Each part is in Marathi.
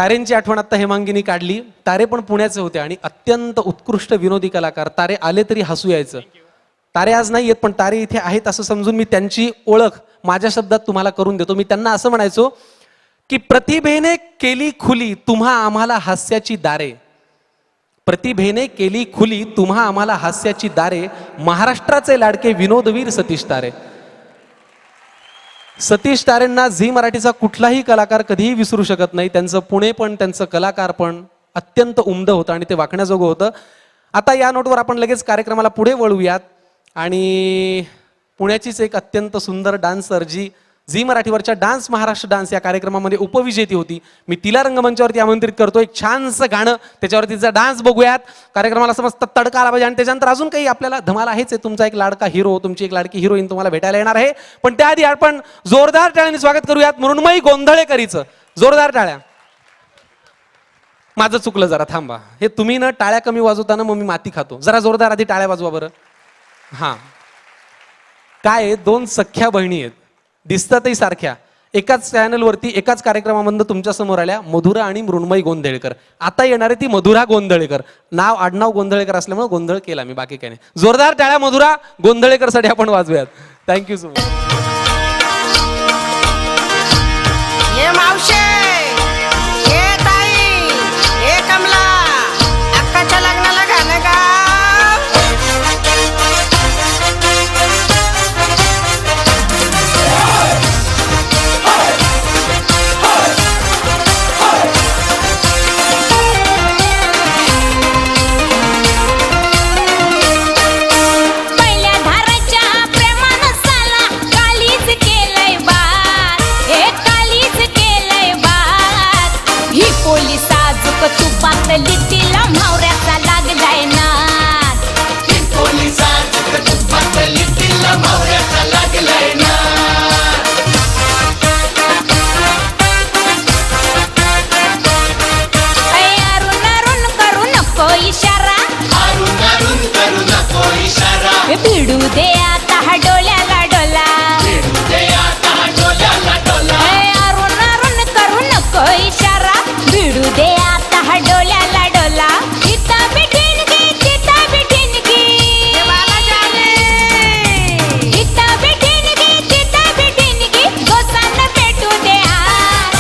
तारेंची आठवण आता हेमांगीनी काढली. तारे पण पुण्याचे होते आणि अत्यंत उत्कृष्ट विनोदी कलाकार. तारे आले तरी हसू यायचं. तारे आज नाही येत पण तारे इथे आहेत असं समजून मी त्यांची ओळख माझ्या शब्दात तुम्हाला करून देतो. मी त्यांना असं म्हणायचो की प्रतिभेने केली खुली तुम्हा आम्हाला हास्याची दारे. प्रतिभेने केली खुली तुम्हा आम्हाला हास्याची दारे. महाराष्ट्राचे लाडके विनोदवीर सतीश तारे. सतीश तारेंना झी मराठीचा कुठलाही कलाकार कधीही विसरू शकत नाही. त्यांचं पुणे पण त्यांचं कलाकार पण अत्यंत उमद होतं आणि ते वाकण्याजोगं होतं. आता या नोटवर आपण लगेच कार्यक्रमाला पुढे वळूयात आणि पुण्याचीच एक अत्यंत सुंदर डान्सर जी झी मराठीवरच्या डान्स महाराष्ट्र डान्स या कार्यक्रमामध्ये उपविजेती होती, मी तिला रंगमंचावरती आमंत्रित करतो. एक छानसं गाणं त्याच्यावरती तिचा डान्स बघूयात. कार्यक्रमाला समस्त तडका आला पाहिजे आणि त्याच्यानंतर अजून काही आपल्याला धमाल आहेच आहे. तुमचा एक लाडका हिरो, तुमची एक लाडकी हिरोईन तुम्हाला भेटायला येणार आहे. पण त्याआधी आपण जोरदार टाळ्यांनी स्वागत करूयात मृण्मयी गोंधळेकरीचं. जोरदार टाळ्या. माझं चुकलं, जरा थांबा. हे तुम्ही ना टाळ्या कमी वाजवताना मग मी माती खातो. जरा जोरदार आधी टाळ्या वाजवा बरं. हां, काय दोन सख्या बहिणी आहेत, दिसतातही सारख्या. एकाच चॅनलवरती एकाच कार्यक्रमामधून तुमच्या समोर आल्या मधुरा आणि मृण्मयी गोंधळेकर. आता येणार आहे ती मधुरा गोंधळेकर. नाव आडनाव गोंधळेकर असल्यामुळे गोंधळ केला मी, बाकी काही नाही. जोरदार टाळ्या मधुरा गोंधळेकर साठी आपण वाजवूयात. Thank you so much. लिटीला मावऱ्याचा लागलाय नाद. लिटीला मावऱ्याचा लागलाय नाद. अरुण अरुण करू नको इशारा. अरुण अरुण करू नको इशारा. भिडू दे आता हा डोल्याला डोला. भिडू दे आता हा डोल्याला डोला. अरुण अरुण करू नको इशारा. भिडू दे आता हा डोल्याला डोला. इता बिठीन की तिता बिठीन की इता बिठीन की तिता बिठीन की गोसांना पेटू दे हात.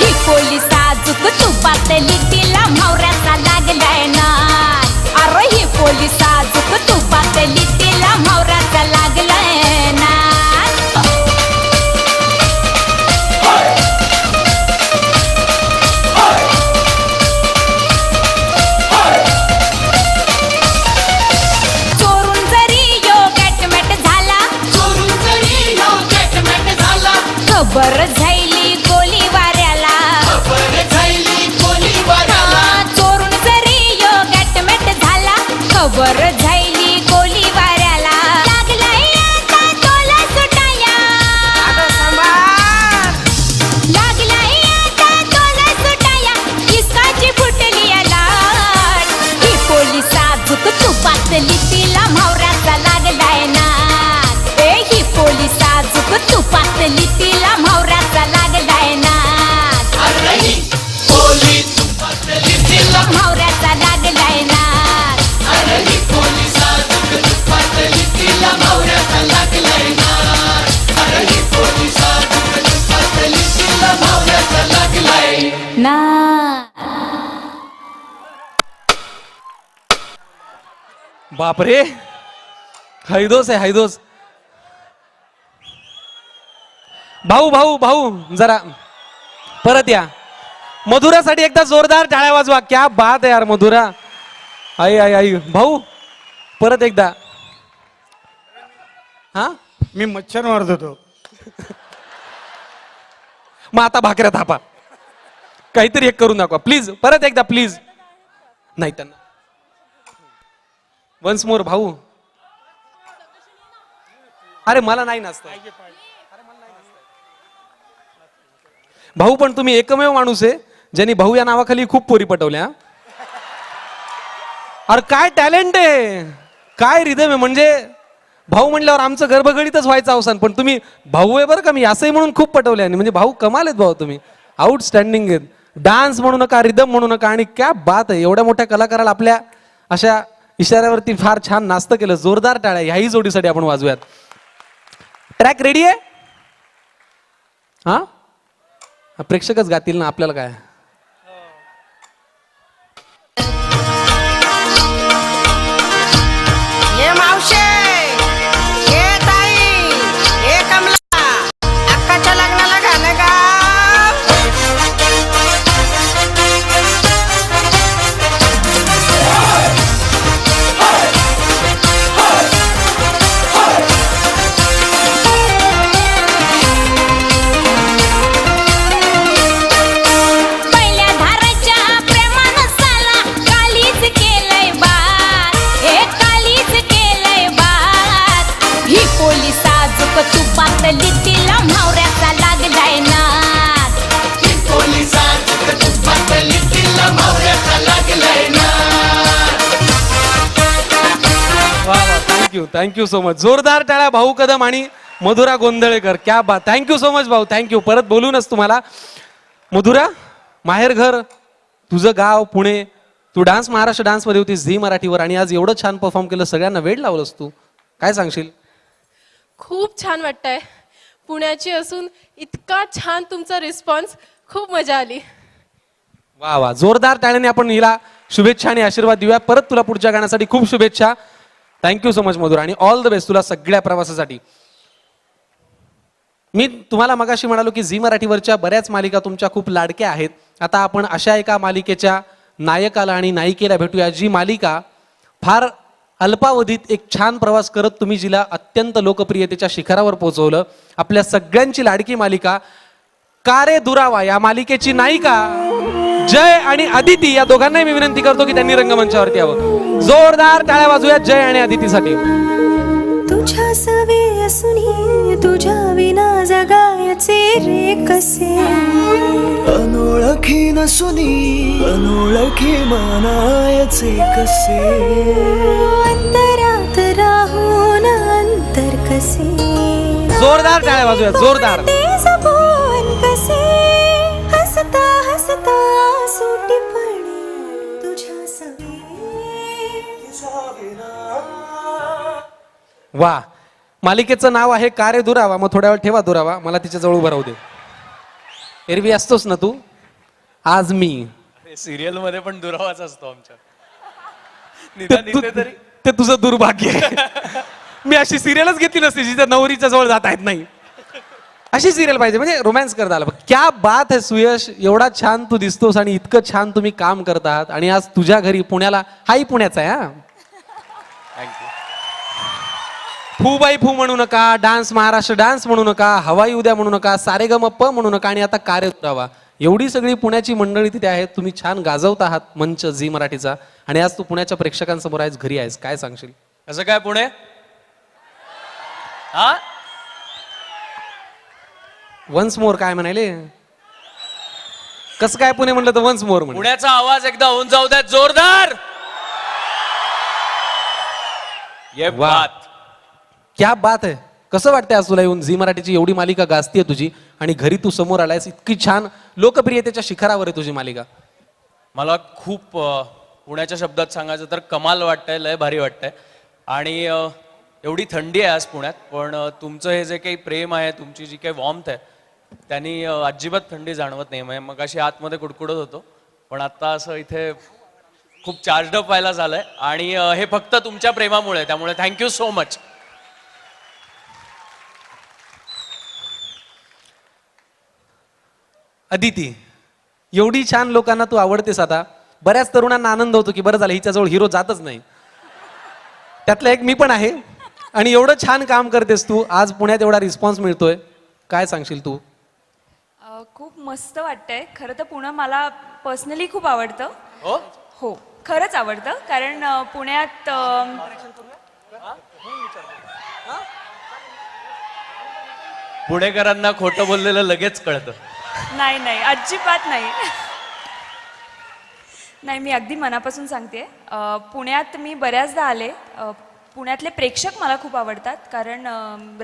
ही पोली साजूक तुपात लिटीला मावऱ्याचा लागलाय नाद. अरे ही पोली साजूक तुपात लिटीला मावऱ्याचा लागलाय नाद. चोरून जरी यो गॅटमॅट झाला. चोरून जरी यो गॅटमॅट झाला. खबर झाली गोली वाऱ्याला. खबर झाली गोली वाऱ्याला. चोरून जरी यो गॅटमॅट झाला. खबर झाली गोली वाऱ्याला. लागलाय आता तोला सुटाया. लागलाय आता तोला सुटाया. इस्काची फुटली लाट. ही पोली साजूक तुपात लिटीला मावऱ्याचा लागलाय नाद. ही पोली साजूक तुपात लिटीला मावऱ्याचा लागलाय नाद. ही पोली तुपात लिटीला मावऱ्याचा लागलाय नाद. ही पोली साजूक तुपात लिटीला मावऱ्याचा लागलाय नाद. ही पोली साजूक तुपात लिटीला मावऱ्याचा लागलाय नाद. बापरे, हैदोस आहे हैदोस. भाऊ भाऊ भाऊ जरा परत या. मधुरासाठी एकदा जोरदार टाळ्या वाजवा. क्या बात आहे यार मधुरा. आई आई आई भाऊ परत एकदा. हा, मी मच्छर मारत होतो. मग आता भाकऱ्या थापा, काहीतरी एक करून दाखवा प्लीज. परत एकदा प्लीज. नाही त्यांना वन्स मोर भाऊ. अरे मला नाही नाचता भाऊ, पण तुम्ही एकमेव माणूस आहे ज्यांनी भाऊ या नावाखाली खूप पोरी पटवल्या. अरे काय टॅलेंट आहे, काय रिदम आहे. म्हणजे भाऊ म्हणल्यावर आमचं गर्भगडीतच व्हायचं अवसान, पण तुम्ही भाऊ आहे बरं का, मी असंही म्हणून खूप पटवले. आणि म्हणजे भाऊ कमाल आहेत भाऊ, तुम्ही आउटस्टँडिंग आहेत. डान्स म्हणू नका, रिदम म्हणू नका, आणि क्या बात आहे, एवढ्या मोठ्या कलाकाराला आपल्या अशा इशाऱ्यावरती फार छान नाचतं केलं. जोरदार टाळ्या ह्याही जोडीसाठी आपण वाजूयात. ट्रॅक रेडी आहे? हा, प्रेक्षकच गातील ना, आपल्याला काय. ये मावशे, ये ताई, ये कमला, अक्काच्या लग्नाला गाणं गा. पहिल्या धाराच्या प्रेमानं साला कालीच केलंय बात, हे कालीच केलंय बात. ही कोली साजूक तुपातली तिला म्हावऱ्याचा लागलाय नाद. Thank you so much. जोरदार टाळ्या भाऊ कदम आणि मधुरा गोंधळेकर. क्या बात. थँक्यू सो मच भाऊ, थँक्यू. परत बोलूनच तुम्हाला. मधुरा, माहेर घर तुझं गाव पुणे, तू डान्स महाराष्ट्र डान्स मध्ये होतीस झी मराठीवर, आणि आज एवढं छान परफॉर्म केलं, सगळ्यांना वेळ लावलंस तू. काय सांगशील? खूप छान वाटतंय. पुण्याची असून इतका छान तुमचा रिस्पॉन्स, खूप मजा आली. वा वा, जोरदार टाळ्याने आपण हिला शुभेच्छा आणि आशीर्वाद देऊया. परत तुला पुढच्या गाण्यासाठी खूप शुभेच्छा. थँक्यू सो मच मधुरा, आणि ऑल द बेस्ट तुला सगळ्या प्रवासासाठी. मी तुम्हाला मगाशी म्हणालो की झी मराठीवरच्या बऱ्याच मालिका तुमच्या खूप लाडक्या आहेत. आता आपण अशा एका मालिकेच्या नायकाला आणि नायिकेला भेटूया, जी मालिका फार अल्पावधीत एक छान प्रवास करत तुम्ही जिला अत्यंत लोकप्रियतेच्या शिखरावर पोहोचवलं. आपल्या सगळ्यांची लाडकी मालिका का रे दुरावा या मालिकेची नायिका जय आणि अदिती, या दोघांनाही मी विनंती करतो की त्यांनी रंगमंचावरती यावं. जोरदार टाळ्या वाजूयात जय आणि अदितीसाठी. तुझ्या सवे असुनी तुझ्या विना जगायचे रे कसे, अनोळखी नसुनी अनोळखी मानायचे कसे, अंतरात राहून अंतर कसे, जोरदार टाळ्या वाजूयात, जोरदार. ते जपून कसे, हसता हसता सुटी पडे तुझ्या सवे. वा, मालिकेचं नाव आहे का रे दुरावा. मग थोड्या वेळ ठेवा दुरावा, मला तिच्या जवळ उभं राहू दे. एरवी असतोस ना तू, आज मी. सिरियल मध्ये पण दुरावाच असतो आमच्या. ते तुझं दुर्भाग्य आहे. मी अशी सिरियलच घेतली नसती जिथे नवरीच्या जवळ जाता येत नाही. अशी सिरियल पाहिजे, म्हणजे रोमॅन्स करता आला. क्या बात आहे सुयश, एवढा छान तू दिसतोस आणि इतकं छान तुम्ही काम करत आहात. आणि आज तुझ्या घरी पुण्याला, हाही पुण्याचा आहे हा. थँक्यू. फू बाई फू म्हणू नका, डान्स महाराष्ट्र डान्स म्हणू नका, हवाई उद्या म्हणू नका, सारेगम प म्हणू नका, आणि आता कार्य दुरावा. एवढी सगळी पुण्याची मंडळी तिथे आहेत. तुम्ही छान गाजवत आहात मंच झी मराठीचा, आणि आज तू पुण्याच्या प्रेक्षकांसमोर आहेस, घरी आहेस. काय सांगशील? कसं काय पुणे? हा, वन्स मोर काय म्हणाले? कसं काय पुणे म्हणलं तर वन्स मोर म्हणे. पुण्याचा आवाज एकदा होऊन जाऊ द्या जोरदार. ये वाह. बात. क्या बात आहे. कसं वाटतंय आज तुला येऊन? झी मराठीची एवढी मालिका गाजतीये तुझी, आणि घरी तू समोर आलायस, इतकी छान लोकप्रियतेच्या शिखरावर आहे तुझी मालिका. मला खूप पुण्याच्या शब्दात सांगायचं तर कमाल वाटतंय, लय भारी वाटतंय. आणि एवढी थंडी आहे आज पुण्यात, पण तुमचं हे जे काही प्रेम आहे, तुमची जी काही वॉर्मथ आहे, त्यांनी अजिबात थंडी जाणवत नाही. म्हणजे मग अशी आतमध्ये कुडकुडत होतो, पण आता असं इथे खूप चार्जड अप व्हायला झालंय. आणि हे फक्त तुमच्या प्रेमामुळे, त्यामुळे थँक्यू सो मच. अदिती, एवढी छान लोकांना तू आवडतेस. आता बऱ्याच तरुणांना आनंद होतो की बरं झालं हिच्याजवळ हिरो जातच नाही. त्यातला एक मी पण आहे. आणि एवढं छान काम करतेस तू, आज पुण्यात एवढा रिस्पॉन्स मिळतोय, काय सांगशील तू? खूप मस्त वाटतंय. खरं तर पुणे मला पर्सनली खूप आवडतं. हो, हो, खरंच आवडतं. कारण पुण्यात पुणेकरांना खोटं बोललेलं लगेच कळतं. नाही नाही, अजिबात नाही. नाही, मी अगदी मनापासून सांगते. पुण्यात मी बऱ्याचदा आले. पुण्यातले प्रेक्षक मला खूप आवडतात, कारण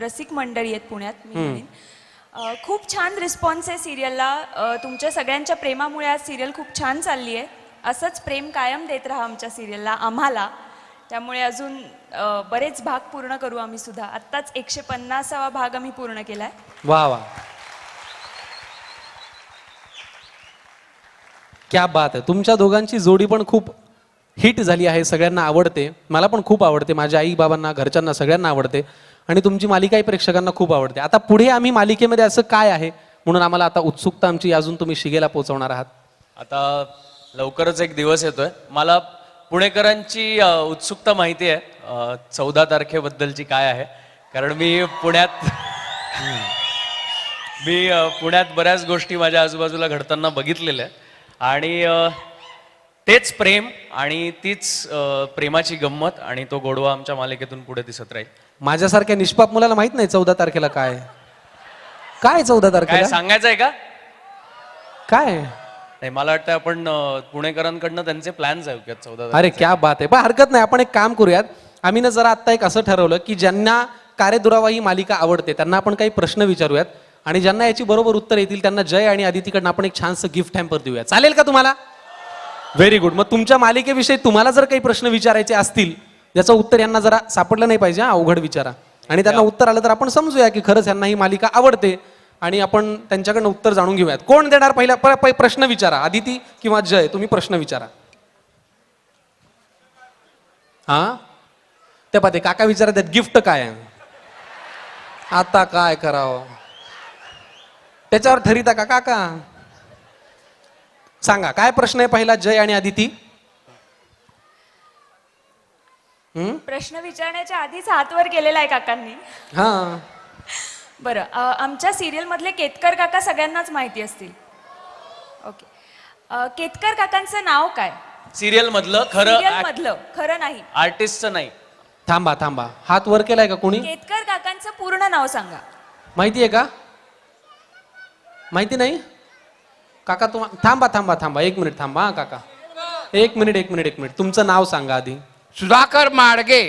रसिक मंडळी आहेत पुण्यात, मी म्हणेन. खूप छान रिस्पॉन्स आहे सिरियलला. तुमच्या सगळ्यांच्या प्रेमामुळे आज सिरियल खूप छान चालली आहे. असंच प्रेम कायम देत राहा आमच्या सिरियलला आम्हाला. त्यामुळे अजून बरेच भाग पूर्ण करू आम्ही सुद्धा. आत्ताच 150वा भाग आम्ही पूर्ण केला आहे. वा वा, क्या बात आहे. तुमच्या दोघांची जोडी पण खूप हिट झाली आहे, सगळ्यांना आवडते. मला पण खूप आवडते, माझ्या आई बाबांना, घरच्यांना, सगळ्यांना आवडते. आणि तुमची मालिकाही प्रेक्षकांना खूप आवडते. आता पुढे आम्ही मालिकेमध्ये असं काय आहे म्हणून आम्हाला आता उत्सुकता आमची अजून तुम्ही शिगेला पोहोचवणार आहात. आता लवकरच एक दिवस येतोय. मला पुणेकरांची उत्सुकता माहिती आहे 14 तारखेबद्दलची काय आहे. कारण मी पुण्यात बऱ्याच गोष्टी माझ्या आजूबाजूला घडताना घडताना आणि तेच प्रेम आणि तीच प्रेमाची गंमत आणि तो गोडवा आमच्या मालिकेतून पुढे दिसत राहील. माझ्यासारख्या निष्पाप मुलाला माहित नाही 14 तारखेला काय काय 14 काय तारखेला सांगायचंय का? काय? नाही, मला वाटतं आपण पुणेकरांकडनं त्यांचे प्लॅन्स आहे 14. अरे क्या बात आहे. पण हरकत नाही, आपण एक काम करूयात. आम्ही ना जरा आत्ता एक असं ठरवलं की ज्यांना कार्यदुरावा ही मालिका आवडते त्यांना आपण काही प्रश्न विचारूयात आणि ज्यांना याची बरोबर उत्तर येतील त्यांना जय आणि आदितीकडनं आपण एक छानसं गिफ्ट हॅम्पर देऊया. चालेल का तुम्हाला? Very good. मग तुमच्या मालिकेविषयी तुम्हाला जर काही प्रश्न विचारायचे असतील ज्याचं उत्तर यांना जरा सापडलं नाही पाहिजे, अवघड विचारा. आणि त्यांना उत्तर आलं तर आपण समजूया की खरंच यांना ही मालिका आवडते आणि आपण त्यांच्याकडनं उत्तर जाणून घेऊयात. कोण देणार पहिला प्रश्न विचारा, आदिती किंवा जय? तुम्ही प्रश्न विचारा. हा त्या पाहते काका विचारत आहेत गिफ्ट काय आहे. आता काय करावं त्याच्यावर ठरिता का काका? सांगा काय प्रश्न आहे पहिला, जय आणि आदिती? प्रश्न विचारण्याच्या आधीच हात वर केलेला आहे काकांनी. हा बरं, आमच्या सिरियल मधले केतकर काका सगळ्यांनाच माहिती असतील. ओके, केतकर काकांचं नाव काय? सिरियल मधलं सिरियल मधलं खरं नाही, आर्टिस्टचं नाही. थांबा थांबा, हात वर केलाय का कोणी? केतकर काकांचं पूर्ण नाव सांगा. माहिती आहे का? माहिती नाही काका? थांबा थांबा थांबा, एक मिनिट थांबा. हा काका, एक मिनिट तुमचं नाव सांगा आधी. सुधाकर माडगे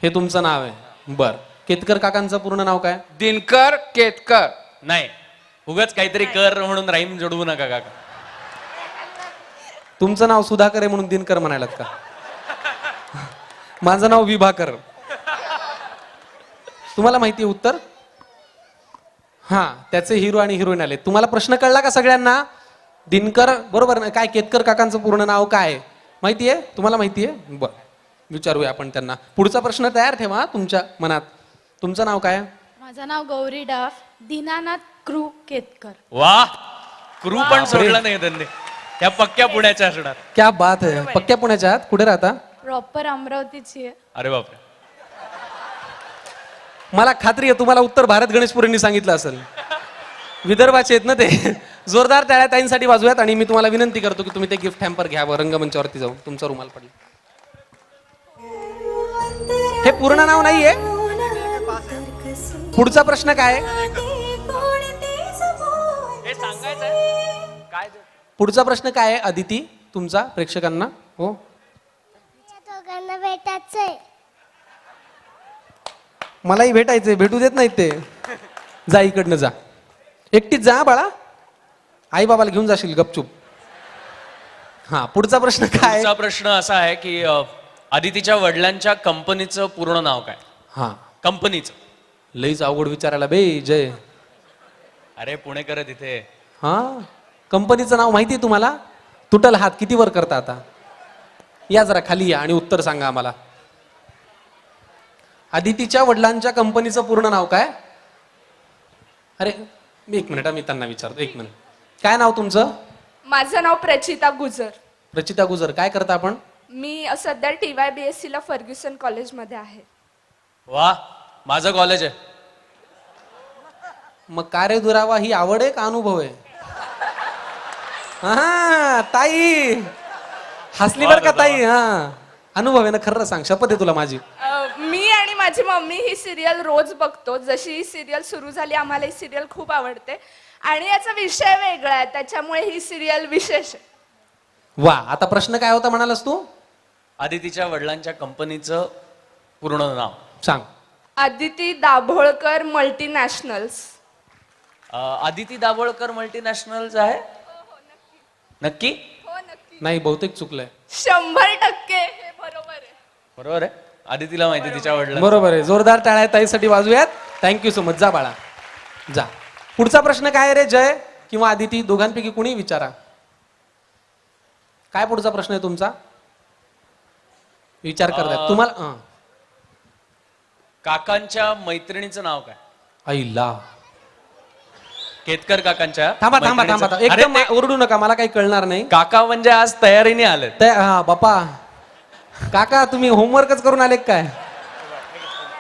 हे तुमचं नाव आहे? बर. केतकर काकांचं पूर्ण नाव काय? दिनकर केतकर. नाही, उगाच काहीतरी कर म्हणून राईम जोडवू नका काका. तुमचं नाव सुधाकर आहे म्हणून दिनकर म्हणायलात का? माझं नाव विभाकर. तुम्हाला माहिती आहे उत्तर? हा, त्याचे हिरो आणि हिरोईन आले. तुम्हाला प्रश्न कळला का सगळ्यांना? दिनकर बरोबर ना? काय केतकर काकांचं पूर्ण नाव काय माहिती आहे तुम्हाला? माहिती आहे? बर, विचारूया आपण त्यांना. पुढचा प्रश्न तयार ठेवा तुमच्या मनात. तुमचं नाव काय? माझं नाव गौरी डाफ, दीनानाथ क्रू केतकर. वा, क्रू पण सोडला नाही त्यांनी. त्या पक्क्या पुण्याच्या असणार. क्या बात आहे. पक्क्या पुण्याच्या आहात? कुठे राहता? प्रॉपर अमरावतीची आहे. अरे बापरे. मला खात्री आहे तुम्हाला उत्तर भारत गणेशपुरेंनी सांगितलं असेल. विदर्भाचे आहेत ना ते. जोरदार टाळ्या ताईंसाठी वाजूयात. आणि मी तुम्हाला विनंती करतो की तुम्ही ते गिफ्ट हॅम्पर घ्यावं रंगमंचावरती जाऊन. तुमचा रुमाल पडला. हे पूर्ण नाव नाहीये. पुढचा प्रश्न काय? पुढचा प्रश्न काय आहे आदिती तुमचा प्रेक्षकांना? हो, दोघांना भेटायचंय. मलाही भेटायचंय, भेटू देत नाहीत ते. जा इकडनं जा, एकटीच जा बाळा. आई बाबाला घेऊन जाशील गपचूप. हा, पुढचा प्रश्न काय? पुढचा प्रश्न असा आहे की आदितीच्या वडिलांच्या कंपनीचं पूर्ण नाव काय? हा, कंपनीचं. लईच अवघड विचारायला बे जय. अरे पुणेकर तिथे. हा, कंपनीचं नाव माहिती आहे तुम्हाला? तुटल हात किती वर करता आता? या जरा खाली या आणि उत्तर सांगा आम्हाला. आदितीच्या वडिलांच्या कंपनीचं पूर्ण नाव काय? अरे एक मिनिट, मी त्यांना विचारतो. एक मिनिट, काय नाव तुमचं? माझं नाव प्रचिता गुजर. प्रचिता गुजर. काय करता आपण? मी सध्या TYBSC ला फर्ग्युसन कॉलेजमध्ये आहे. वा, माझं कॉलेज आहे. मग कार्य दुरावा ही आवड आहे का अनुभव आहे? हा ताई हसली बर का ताई? हा, अनुभव आहे ना? खरं सांग, शपथ आहे तुला माझी. मी आणि माझी मम्मी ही सिरियल रोज बघतो. जशी ही सिरियल सुरू झाली आम्हाला ही सिरियल खूप आवडते आणि याचा विषय वेगळा आहे, त्याच्यामुळे ही सिरियल विशेष आहे. वा, आता प्रश्न काय होता म्हणालास तू? आदितीच्या वडिलांच्या कंपनीचं पूर्ण नाव सांग. आदिती दाभोळकर मल्टीनॅशनल्स. आदिती दाभोळकर मल्टीनॅशनलचं आहे? नक्की? नाही, बहुतेक चुकलंय. 100% हे बरोबर आहे. बरोबर आहे. आदितीला माहिती तिच्या वडिलांना. बरोबर आहे. जोरदार टाळ्या ताईसाठी वाजूयात. Thank you so much. जा बाळा जा. पुढचा प्रश्न काय आहे रे? जय किंवा आदिती दोघांपैकी कुणी विचारा. काय पुढचा प्रश्न आहे तुमचा? विचार करताय तुम्हाला. काकांच्या मैत्रिणीचं नाव काय? आईला. केतकर काकांच्या थांबा थांबा थांबा मैत्रिणीचं- एकदम अरे ते ओरडू नका, मला काही कळणार नाही. काका म्हणजे आज तयारीने आले. हा बापा, काका तुम्ही होमवर्कच करून आले काय?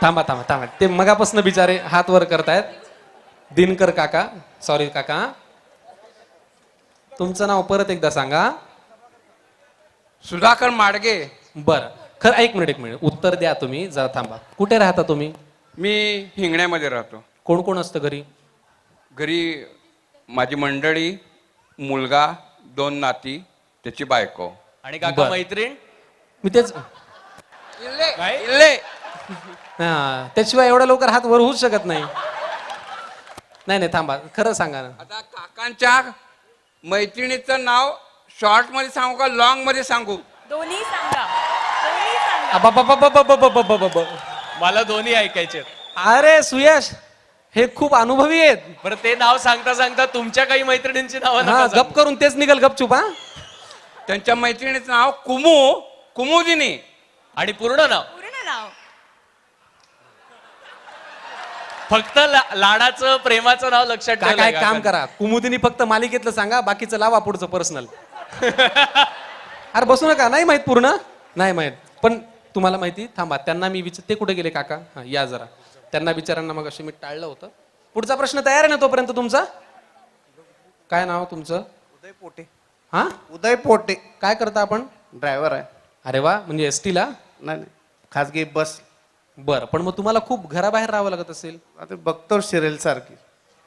थांबा थांबा थांबा, ते मगापासून बिचारे हात वर करतायत. दिनकर काका, सॉरी काका, तुमचं नाव परत एकदा सांगा. सुधाकर माडगे. बरं, खरं एक मिनिट उत्तर द्या तुम्ही, जरा थांबा. कुठे राहता तुम्ही? मी हिंगण्यामध्ये राहतो. कोण कोण असतं घरी? घरी माझी मंडळी, मुलगा, 2 नाती, त्याची बायको. आणि काका बरं. मैत्रीण? मी तेच, इल्ले. हा, त्याशिवाय एवढ्या लवकर हात वर होऊच शकत नाही. नाही नाही थांबा, खरं सांगा ना. आता काकांच्या मैत्रिणीचं नाव शॉर्ट मध्ये सांगू का लॉंग मध्ये सांगू? दोन्ही सांगा, दोन्ही सांगा. अबाबाबाबाबाबाबाबाबाबा. मला दोन्ही ऐकायचे. अरे सुयश, हे खूप अनुभवी आहेत. बरं, ते नाव सांगता सांगता तुमच्या काही मैत्रिणींची नावं हा, नका गप करून तेच निघल गपचूप. हा, त्यांच्या मैत्रिणीचं नाव कुमुदिनी. आणि पूर्ण नाव? पूर्ण नाव फक्त लाडाचं प्रेमाचं नाव लक्षात काय ठेवलंय काय काम काकांनी. करा, कुमुदिनी फक्त मालिकेतलं सांगा, बाकीचं लावा पुढचं पर्सनल. अरे बसू नका, नाही माहित पूर्ण, नाही माहित. पण तुम्हाला माहिती, थांबा, त्यांना मी ते कुठे गेले काका? हा, या जरा, त्यांना विचारांना मग अशी मी टाळलं होतं. पुढचा प्रश्न तयार आहे ना तोपर्यंत तुमचा? काय नाव तुमचं? उदय पोटे. हा, उदय पोटे. काय करता आपण? ड्रायव्हर आहे. अरे वा, म्हणजे एसटी ला? नाही नाही, खाजगी बस. बरं, पण मग तुम्हाला खूप घराबाहेर राहावं लागत असेल. आता बघतो सिरियल सारखी.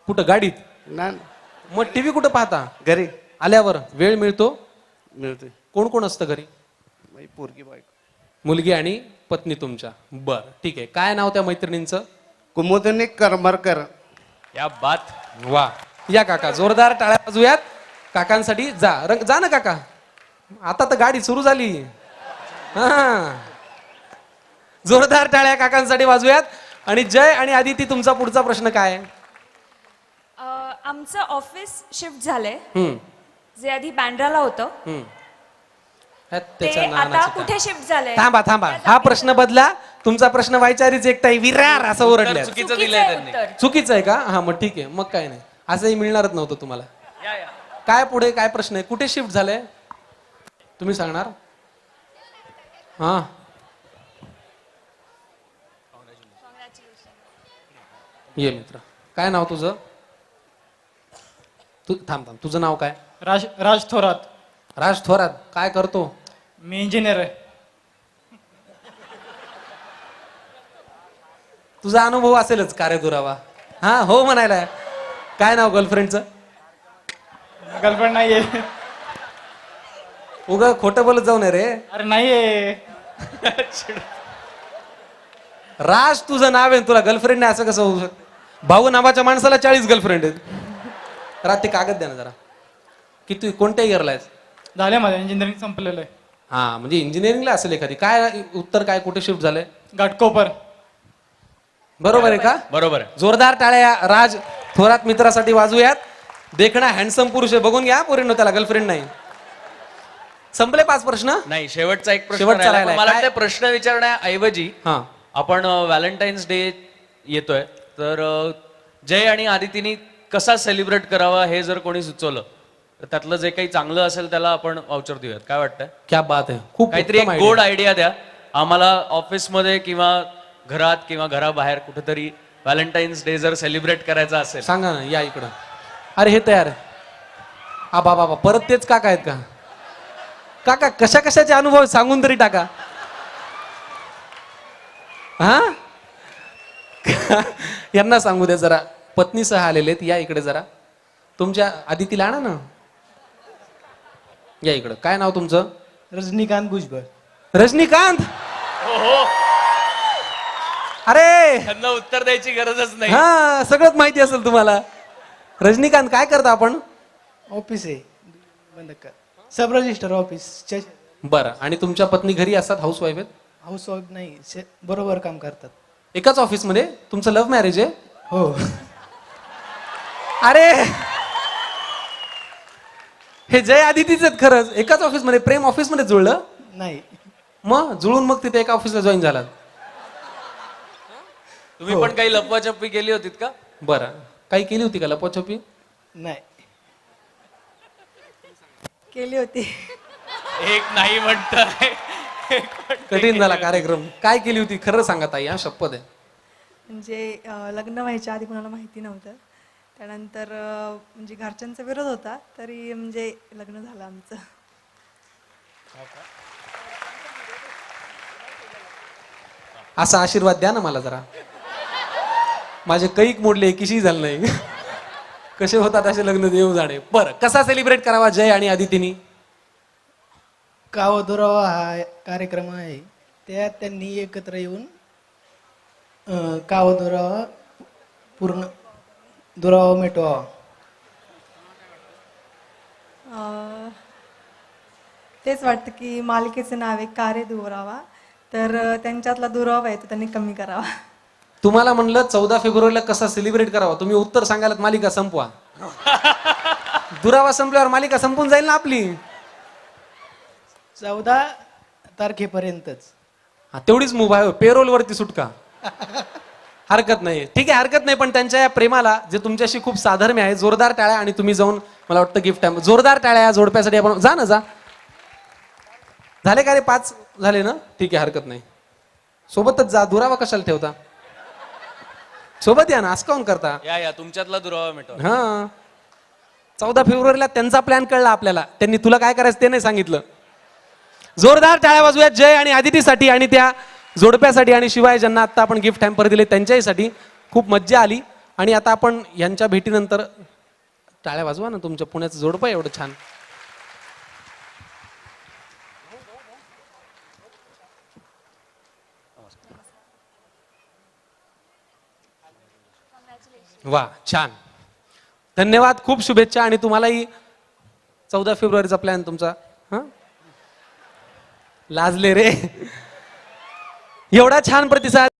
कुठं गाडीत? नाही मग टीव्ही कुठं पाहता? घरी आल्यावर वेळ मिळतो? मिळते. कोण कोण असतं घरी? माझी पोरगी बायको. मुलगी आणि पत्नी तुमच्या. बरं, ठीक आहे. काय नाव त्या मैत्रिणींचं? कुमुदिनी करमरकर. या बात. वा, या काका, जोरदार टाळ्या वाजूयात काकांसाठी. जा ना काका, आता तर गाडी सुरू झाली. हा, जोरदार टाळ्या काकांसाठी वाजूयात. आणि जय आणि आदिती, तुमचा पुढचा प्रश्न काय आहे? आमचं ऑफिस शिफ्ट झालंय. हम्म, जे आधी बँड्राला होतं हम्म. ह्यात ते त्याच्या आता नानाची काय? कुठे शिफ्ट झालंय? थांबा थांबा, हा प्रश्न बदला. तुमचा प्रश्न व्हायच्या आधीच एकटाही विरार असं ओरडल्या. चुकीचं चुकीचं दिलंय आहे त्यांनी. उत्तर. चुकीचं आहे का? हा, मग ठीक आहे, मग काय नाही, असंही मिळणारच नव्हतं तुम्हाला. या, या. काय पुढे काय प्रश्न आहे? कुठे शिफ्ट झालंय तुम्ही सांगणार? हा, ये मित्र, काय नाव तुझं? तू थांब, तुझं नाव काय? राज थोरात. राज थोरात. काय करतो? मी इंजिनियर आहे. तुझा अनुभव असेलच कार्यदुरावा. हा, हो म्हणायला. काय नाव गर्लफ्रेंडचं? गर्लफ्रेंड नाहीये. उगा खोटं बोलत जाऊ नये रे. अरे नाहीये. राज तुझं नाव आहे, तुला गर्लफ्रेंड नाही असं कसं होऊ शकतं? भाऊ नावाच्या माणसाला 40 गर्लफ्रेंड आहेत. रात ते कागद द्या ना जरा. किती, कोणत्या इयरला आहेस? झालंय माझं इंजिनिअरिंग संपलेलं आहे. हा, म्हणजे इंजिनिअरिंगला असेल एखादी. काय उत्तर काय? कुठे शिफ्ट झालंय? घाटकोपर. बरोबर आहे का? बरोबर आहे. जोरदार टाळ्या राज थोरात मित्रासाठी वाजूयात. देखणा हँडसम पुरुष आहे, बघून घ्या पोरींनो, त्याला गर्लफ्रेंड नाही. संपले 5 प्रश्न? नाही, शेवटचा एक प्रश्न शेवटचा राहिला. राहिलाय. पण मला काय? वाटतं प्रश्न विचारण्याऐवजी हा, आपण व्हॅलेंटाईन्स डे येतोय, तर जय आणि आदितीनी कसा सेलिब्रेट करावा हे जर कोणी सुचवलं तर त्यातलं जे काही चांगलं असेल त्याला आपण वाउचर देऊयात. काय वाटतंय? क्या बात आहे. खूप काहीतरी एक उत्तम गोड idea. आयडिया द्या आम्हाला. ऑफिसमध्ये किंवा घरात किंवा घराबाहेर कुठेतरी व्हॅलेंटाईन्स डे जर सेलिब्रेट करायचा असेल. सांगा ना, या इकडं. अरे हे तयार आहे. आबा बाबा, परत तेच काका आहेत का? काका कशा कशाचे अनुभव सांगून तरी टाका. हा, यांना सांगू द्या जरा. पत्नीसह आलेले आहेत, या इकडे जरा. तुमच्या आदितीला आणा ना, या इकडं. काय नाव तुमचं? रजनीकांत भुजबळ. रजनीकांत. हो, अरे त्यांना उत्तर द्यायची गरजच नाही. हा, सगळंच माहिती असेल तुम्हाला. रजनीकांत काय करता आपण? ऑफिस आहे बंद कर. सब रजिस्टर ऑफिस. बरं, आणि तुमच्या पत्नी घरी असतात, हाऊस वाईफ आहेत? हाऊस वाईफ नाही, बरोबर काम करतात. एकाच ऑफिसमध्ये? तुमचं लव्ह मॅरेज आहे? हो. अरे हे जय आदितीच आहेत खरंच. एकाच ऑफिसमध्ये, प्रेम ऑफिसमध्ये जुळलं? नाही. मग जुळून मग तिथे एका ऑफिसला जॉईन झालात? तुम्ही पण काही लपवाछपवी केली होतीत का? बरं, काही केली होती का लपवाछपवी? नाही केली होती. एक नाही म्हणताय. कठीण झाला कार्यक्रम. काय केली होती खरं सांगा ताई, हा शपथ आहे. म्हणजे लग्न व्हायच्या आधी कोणाला माहिती नव्हतं. त्यानंतर म्हणजे घरच्यांचा विरोध होता, तरी म्हणजे लग्न झालं आमचं. असा आशीर्वाद द्या ना मला जरा. माझे कैक मोडले, किशी झालं नाही. कसे होतात असे लग्न देव जाणे. बरं, कसा सेलिब्रेट करावा जय आणि आदितीनी? काव दुरावा हा कार्यक्रम आहे, त्यात त्यांनी एकत्र येऊन काव दुरावा पूर्ण दुरावा मिटवावा. तेच वाटतं की मालिकेचं नाव आहे कार्य दुरावा, तर त्यांच्यातला दुरावा आहे तो त्यांनी कमी करावा. तुम्हाला म्हणलं 14 फेब्रुवारीला कसा सेलिब्रेट करावा, तुम्ही उत्तर सांगायला मालिका संपवा. दुरावा संपल्यावर मालिका संपून जाईल ना आपली. 14 तारखेपर्यंतच. हा, तेवढीच मूव आहे. पेरोल वरती सुटका. हरकत नाही, ठीक आहे, हरकत नाही. पण त्यांच्या या प्रेमाला जे तुमच्याशी खूप साधर्म्य आहे, जोरदार टाळ्या. आणि तुम्ही जाऊन, मला वाटतं गिफ्ट आहे, जोरदार टाळ्या या जोडप्यासाठी. आपण जा ना, जा. झाले का रे? 5 झाले ना? ठीक आहे, हरकत नाही. सोबतच जा, दुरावा कशाला ठेवता? सोबत या ना, असं काऊन करता? या तुमच्यातला दुरावा मिटवा. हा, 14 फेब्रुवारीला त्यांचा प्लॅन कळला आपल्याला. त्यांनी तुला काय करायचं ते नाही सांगितलं. जोरदार टाळ्या वाजूयात जय आणि आदितीसाठी आणि त्या जोडप्यासाठी, आणि शिवाय ज्यांना आता आपण गिफ्ट हॅम्पर दिले त्यांच्यासाठी. खूप मज्जा आली. आणि आता आपण यांच्या भेटीनंतर टाळ्या वाजवा ना, तुमच्या पुण्याचं जोडपं एवढं छान. वा, छान, धन्यवाद, खूप शुभेच्छा. आणि तुम्हालाही 14 फेब्रुवारीचा प्लॅन तुमचा. हा, लाजले रे. एवढा छान प्रतिसाद.